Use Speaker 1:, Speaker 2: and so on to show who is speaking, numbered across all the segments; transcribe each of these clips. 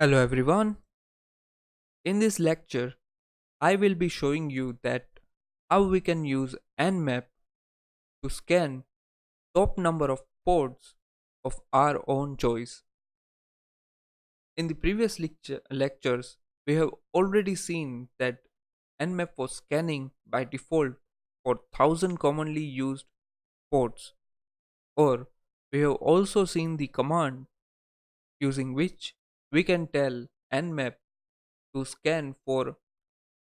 Speaker 1: Hello everyone. In this lecture, I will be showing you that how we can use Nmap to scan top number of ports of our own choice. In the previous lectures, we have already seen that Nmap was scanning by default for 1000 commonly used ports, or we have also seen the command using which we can tell Nmap to scan for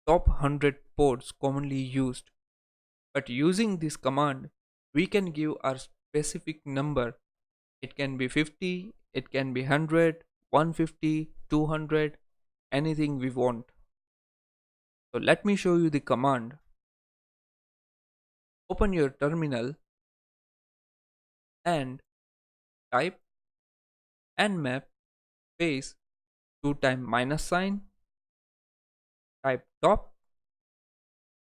Speaker 1: top 100 ports commonly used. But using this command, we can give our specific number. It can be 50, it can be 100, 150, 200, anything we want. So let me show you the command. Open your terminal and type nmap space 2 time minus sign, type top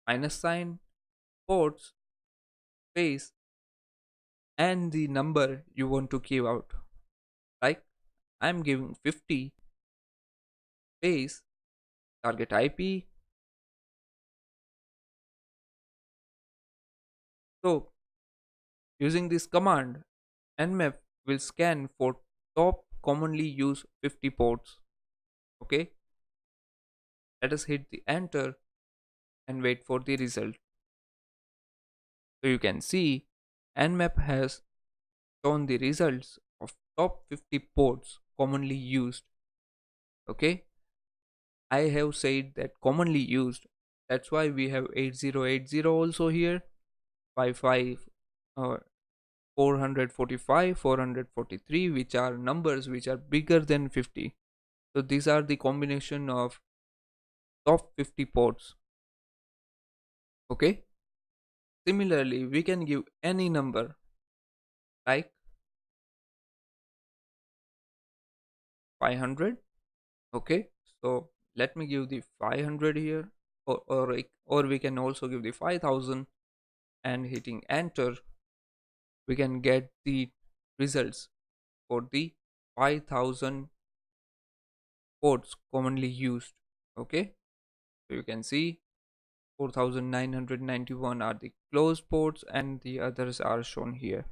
Speaker 1: minus sign ports space and the number you want to give out. Like I'm giving 50 space target IP. So using this command, Nmap will scan for top commonly used 50 ports. Okay, let us hit the enter and wait for the result. So you can see Nmap has shown the results of top 50 ports commonly used. Okay, I have said that commonly used. That's why we have 8080 also here, 55 uh, 445, 443, which are numbers which are bigger than 50. So these are the combination of top 50 ports. Okay. Similarly, we can give any number like 500. Okay. So let me give the 500 here, or we can also give the 5000 and hitting enter. We can get the results for the 5000 ports commonly used. Okay. So you can see 4991 are the closed ports and the others are shown here.